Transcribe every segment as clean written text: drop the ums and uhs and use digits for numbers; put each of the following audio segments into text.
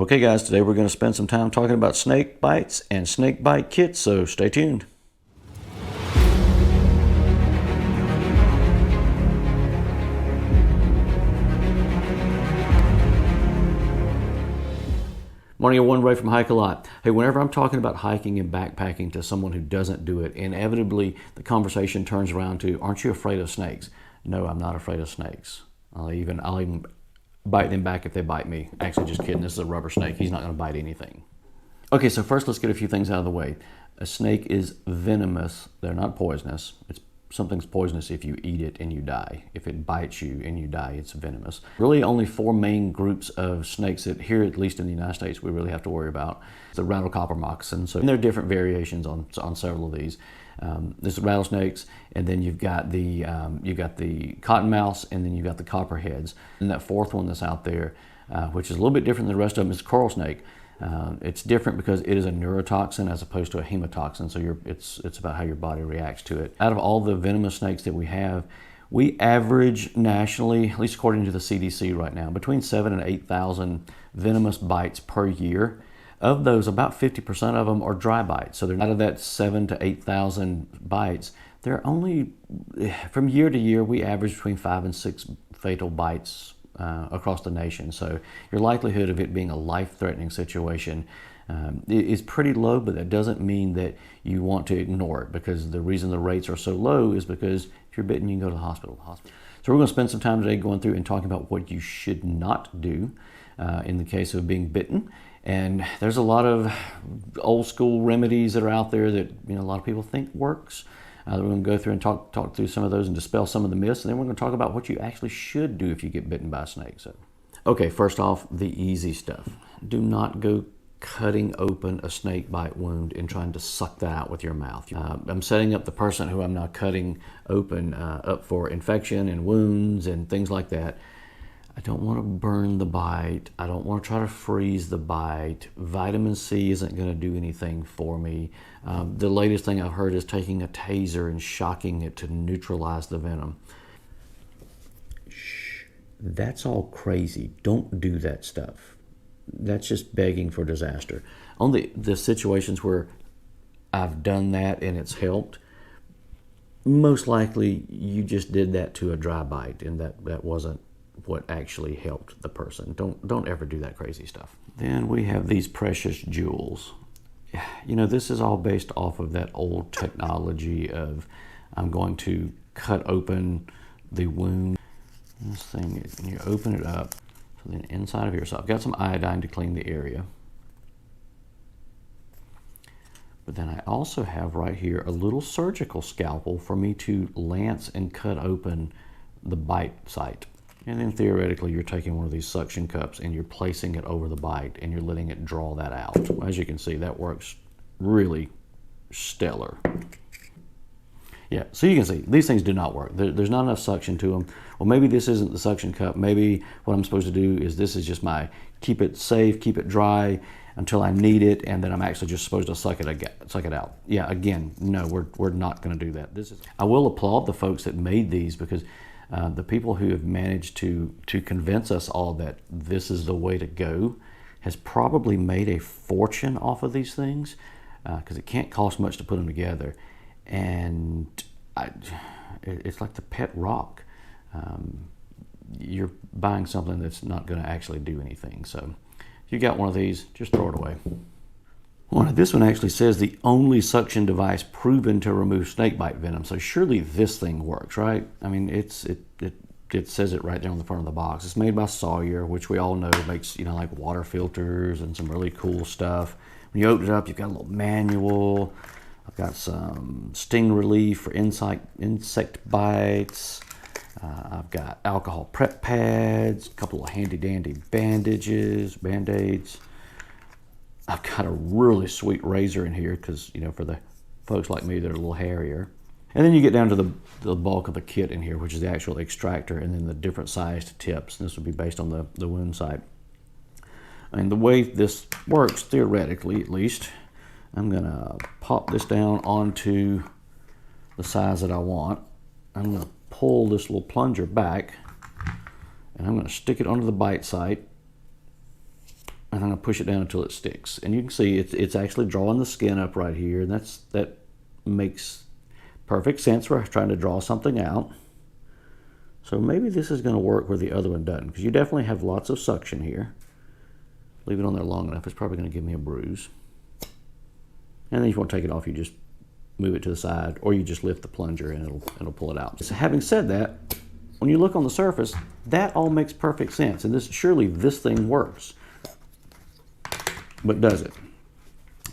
Okay guys, today we're going to spend some time talking about snake bites and snake bite kits, so stay tuned. Morning everyone, Ray from Hike-ALOT. Hey, whenever I'm talking about hiking and backpacking to someone who doesn't do it, inevitably the conversation turns around to, aren't you afraid of snakes? No, I'm not afraid of snakes. I'll even bite them back if they bite me. Actually, just kidding, this is a rubber snake. He's not going to bite anything. Okay, so first let's get a few things out of the way. A snake is venomous. They're not poisonous. Something's poisonous if you eat it and you die. If it bites you and you die, it's venomous. Really only four main groups of snakes that here, at least in the United States, we really have to worry about. The rattle-copper moccasin. So there are different variations on several of these. There's the rattlesnakes, and then you've got the cottonmouths, and then you've got the copperheads. And that fourth one that's out there, which is a little bit different than the rest of them, is coral snake. It's different because it is a neurotoxin as opposed to a hemotoxin, so it's about how your body reacts to it. Out of all the venomous snakes that we have, we average nationally, at least according to the CDC right now, between 7,000 and 8,000 venomous bites per year. Of those, about 50% of them are dry bites. So they're out of that 7,000 to 8,000 bites, they're only, from year to year, we average between 5 and 6 fatal bites across the nation. So your likelihood of it being a life-threatening situation is pretty low, but that doesn't mean that you want to ignore it, because the reason the rates are so low is because if you're bitten, you can go to the hospital. So we're going to spend some time today going through and talking about what you should not do in the case of being bitten. And there's a lot of old school remedies that are out there that a lot of people think works. We're going to go through and talk through some of those and dispel some of the myths, and then we're going to talk about what you actually should do if you get bitten by a snake. So, okay, first off, the easy stuff. Do not go cutting open a snake bite wound and trying to suck that out with your mouth. I'm setting up the person who I'm now cutting open up for infection and wounds and things like that. I don't want to burn the bite. I don't want to try to freeze the bite. Vitamin C isn't going to do anything for me. The latest thing I've heard is taking a taser and shocking it to neutralize the venom. Shh. That's all crazy. Don't do that stuff. That's just begging for disaster. On the situations where I've done that and it's helped, most likely you just did that to a dry bite, and that wasn't what actually helped the person. Don't ever do that crazy stuff. Then we have these precious jewels. This is all based off of that old technology of I'm going to cut open the wound. This thing, and you open it up, so then inside of here, so I've got some iodine to clean the area. But then I also have right here a little surgical scalpel for me to lance and cut open the bite site. And then theoretically, you're taking one of these suction cups and you're placing it over the bite and you're letting it draw that out. As you can see, that works really stellar. Yeah, so you can see, these things do not work. There's not enough suction to them. Well, maybe this isn't the suction cup. Maybe what I'm supposed to do is this is just my keep it safe, keep it dry until I need it, and then I'm actually just supposed to suck it out. Yeah, again, no, we're not going to do that. I will applaud the folks that made these, because the people who have managed to convince us all that this is the way to go has probably made a fortune off of these things, because it can't cost much to put them together. And it's like the pet rock. You're buying something that's not going to actually do anything. So if you got one of these, just throw it away. Well, this one actually says the only suction device proven to remove snakebite venom. So surely this thing works, right? I mean, it says it right there on the front of the box. It's made by Sawyer, which we all know makes, like water filters and some really cool stuff. When you open it up, you've got a little manual. I've got some sting relief for insect bites. I've got alcohol prep pads, a couple of handy dandy bandages, Band-Aids. I've got a really sweet razor in here because, for the folks like me that are a little hairier. And then you get down to the bulk of the kit in here, which is the actual extractor, and then the different sized tips. And this would be based on the wound site. And the way this works, theoretically at least, I'm going to pop this down onto the size that I want. I'm going to pull this little plunger back, and I'm going to stick it onto the bite site. and I'm going to push it down until it sticks. And you can see it's actually drawing the skin up right here, and that makes perfect sense for trying to draw something out. So maybe this is going to work where the other one doesn't, because you definitely have lots of suction here. Leave it on there long enough, it's probably going to give me a bruise. And then if you want to take it off, you just move it to the side, or you just lift the plunger and it'll pull it out. So having said that, when you look on the surface, that all makes perfect sense, and surely this thing works. But does it?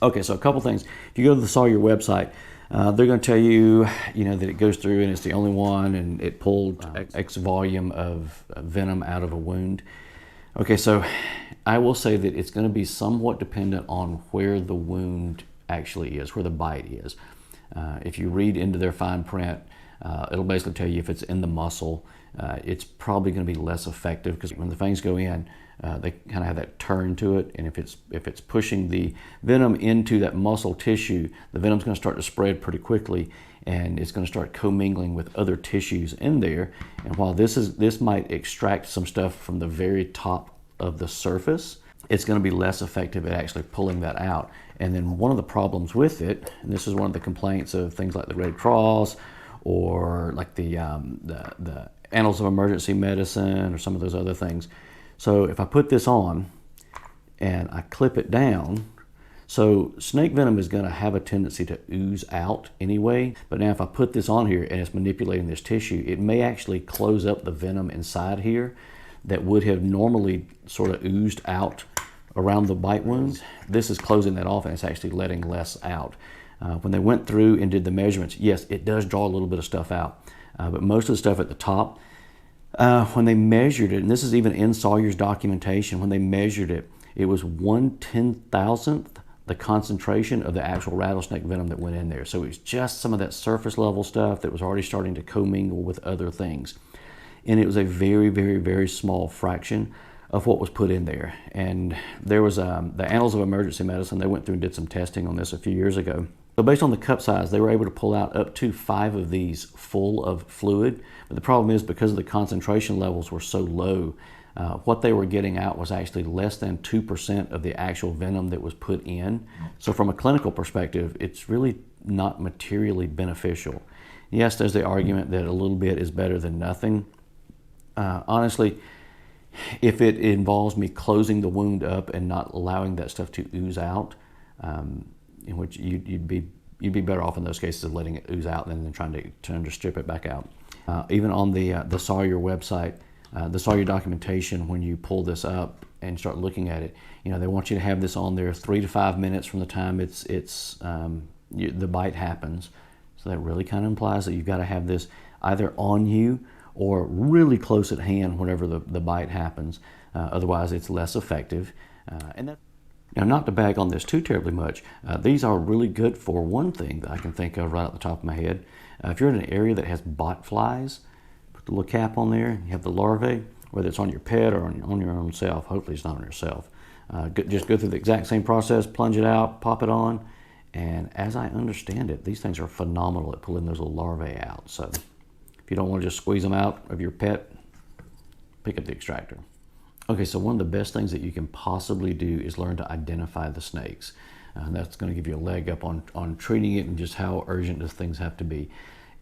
Okay, so a couple things. If you go to the Sawyer website, they're going to tell you, that it goes through and it's the only one, and it pulled X volume of venom out of a wound. Okay, so I will say that it's going to be somewhat dependent on where the wound actually is, where the bite is. If you read into their fine print, it'll basically tell you if it's in the muscle, it's probably going to be less effective, because when the fangs go in, they kind of have that turn to it, and if it's pushing the venom into that muscle tissue, the venom's going to start to spread pretty quickly, and it's going to start commingling with other tissues in there. And while this might extract some stuff from the very top of the surface, it's going to be less effective at actually pulling that out. And then one of the problems with it, and this is one of the complaints of things like the Red Cross, or like the Annals of Emergency Medicine, or some of those other things. So if I put this on and I clip it down, so snake venom is going to have a tendency to ooze out anyway, but now if I put this on here and it's manipulating this tissue, it may actually close up the venom inside here that would have normally sort of oozed out around the bite wounds. This is closing that off, and it's actually letting less out. When they went through and did the measurements, yes, it does draw a little bit of stuff out, but most of the stuff at the top, when they measured it, and this is even in Sawyer's documentation, when they measured it, it was 1/10,000th the concentration of the actual rattlesnake venom that went in there. So it was just some of that surface level stuff that was already starting to commingle with other things. And it was a very, very, very small fraction of what was put in there. And there was the Annals of Emergency Medicine, they went through and did some testing on this a few years ago. So based on the cup size, they were able to pull out up to 5 of these full of fluid. But the problem is, because the concentration levels were so low, what they were getting out was actually less than 2% of the actual venom that was put in. So from a clinical perspective, it's really not materially beneficial. Yes, there's the argument that a little bit is better than nothing. Honestly, if it involves me closing the wound up and not allowing that stuff to ooze out, in which you'd be better off in those cases of letting it ooze out than trying to strip it back out. Even on the Sawyer website, the Sawyer documentation, when you pull this up and start looking at it, they want you to have this on there 3 to 5 minutes from the time the bite happens. So that really kind of implies that you've got to have this either on you or really close at hand whenever the bite happens. Otherwise, it's less effective. Now, not to bag on this too terribly much, these are really good for one thing that I can think of right off the top of my head. If you're in an area that has bot flies, put the little cap on there, you have the larvae, whether it's on your pet or on your own self. Hopefully it's not on yourself. Just go through the exact same process, plunge it out, pop it on, and as I understand it, these things are phenomenal at pulling those little larvae out. So if you don't want to just squeeze them out of your pet, pick up the extractor. Okay, so one of the best things that you can possibly do is learn to identify the snakes. That's going to give you a leg up on treating it and just how urgent these things have to be.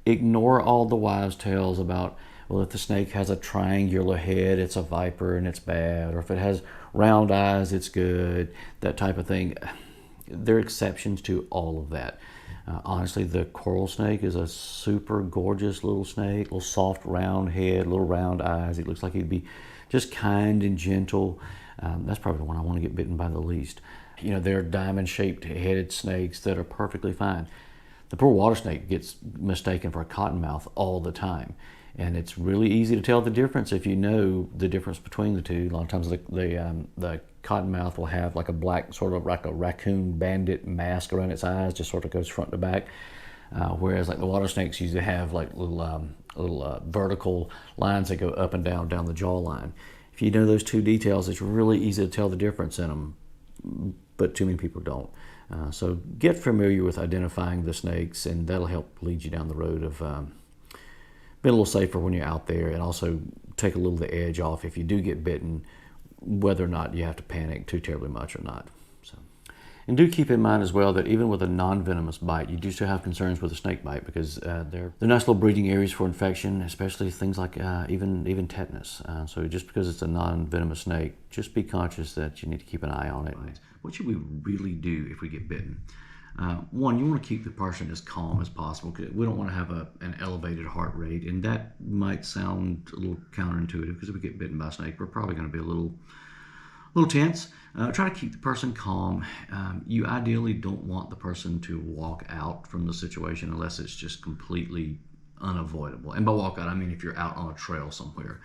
Ignore all the wives' tales about, well, if the snake has a triangular head, it's a viper and it's bad, or if it has round eyes, it's good, that type of thing. There are exceptions to all of that. Honestly, the coral snake is a super gorgeous little snake, little soft round head, little round eyes. It looks like he'd be just kind and gentle. That's probably the one I want to get bitten by the least. There are diamond-shaped headed snakes that are perfectly fine. The poor water snake gets mistaken for a cottonmouth all the time. And it's really easy to tell the difference if you know the difference between the two. A lot of times the cottonmouth will have like a black, sort of like a raccoon bandit mask around its eyes, just sort of goes front to back. Whereas like the water snakes usually have like little vertical lines that go up and down the jawline. If you know those two details, it's really easy to tell the difference in them, but too many people don't. So get familiar with identifying the snakes, and that'll help lead you down the road of being a little safer when you're out there, and also take a little of the edge off if you do get bitten. whether or not you have to panic too terribly much or not. So, and do keep in mind as well that even with a non-venomous bite, you do still have concerns with a snake bite, because they're nice little breeding areas for infection, especially things like even tetanus. So just because it's a non-venomous snake, just be conscious that you need to keep an eye on it. What should we really do if we get bitten? One, you want to keep the person as calm as possible, because we don't want to have an elevated heart rate, and that might sound a little counterintuitive, because if we get bitten by a snake, we're probably going to be a little tense. Try to keep the person calm. You ideally don't want the person to walk out from the situation unless it's just completely unavoidable. And by walk out, I mean if you're out on a trail somewhere.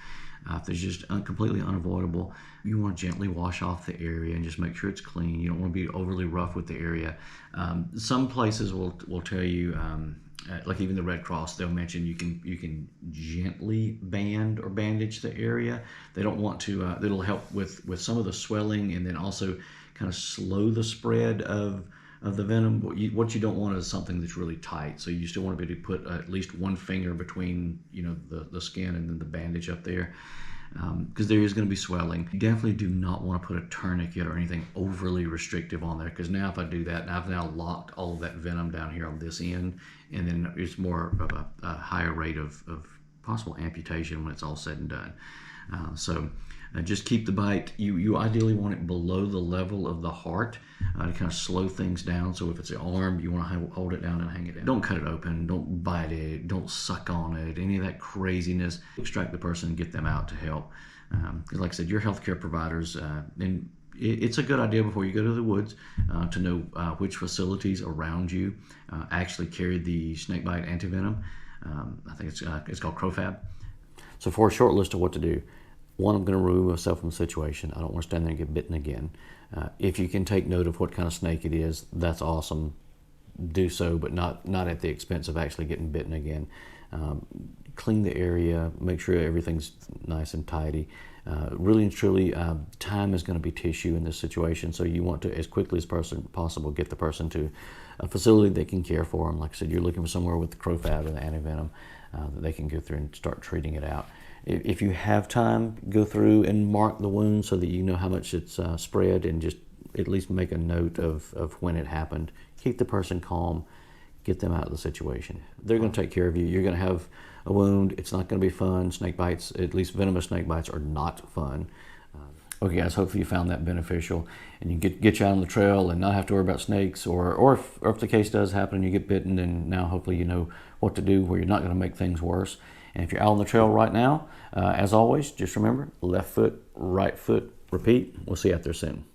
If it's just completely unavoidable, you want to gently wash off the area and just make sure it's clean. You don't want to be overly rough with the area. Some places will tell you, like even the Red Cross, they'll mention you can gently band or bandage the area. They don't want to. It'll help with some of the swelling, and then also kind of slow the spread of the venom. What you don't want is something that's really tight. So you still want to be able to put at least one finger between the skin and then the bandage up there, because there is going to be swelling. You definitely do not want to put a tourniquet or anything overly restrictive on there, because now if I do that, I've now locked all of that venom down here on this end, and then it's more of a higher rate of possible amputation when it's all said and done. So just keep the bite. You ideally want it below the level of the heart to kind of slow things down. So if it's an arm, you want to hold it down and hang it down. Don't cut it open. Don't bite it. Don't suck on it. Any of that craziness. Extract the person and get them out to help. Because like I said, you're healthcare providers, and it's a good idea before you go to the woods to know which facilities around you actually carry the snakebite antivenom. I think it's called CroFab. So for a short list of what to do, one, I'm going to remove myself from the situation. I don't want to stand there and get bitten again. If you can take note of what kind of snake it is, that's awesome. Do so, but not at the expense of actually getting bitten again. Clean the area, make sure everything's nice and tidy. Really and truly, time is going to be tissue in this situation, so you want to, as quickly as possible, get the person to a facility that can care for them. Like I said, you're looking for somewhere with the CroFab or the antivenom that they can go through and start treating it out. If you have time, go through and mark the wound so that you know how much it's spread, and just at least make a note of when it happened. Keep the person calm, get them out of the situation. They're going to take care of you. You're going to have a wound. It's not going to be fun. Snake bites, at least venomous snake bites, are not fun. Okay guys, hopefully you found that beneficial, and you get you out on the trail and not have to worry about snakes, or if the case does happen and you get bitten, then now hopefully you know what to do where you're not going to make things worse. And if you're out on the trail right now, as always, just remember, left foot, right foot, repeat. We'll see you out there soon.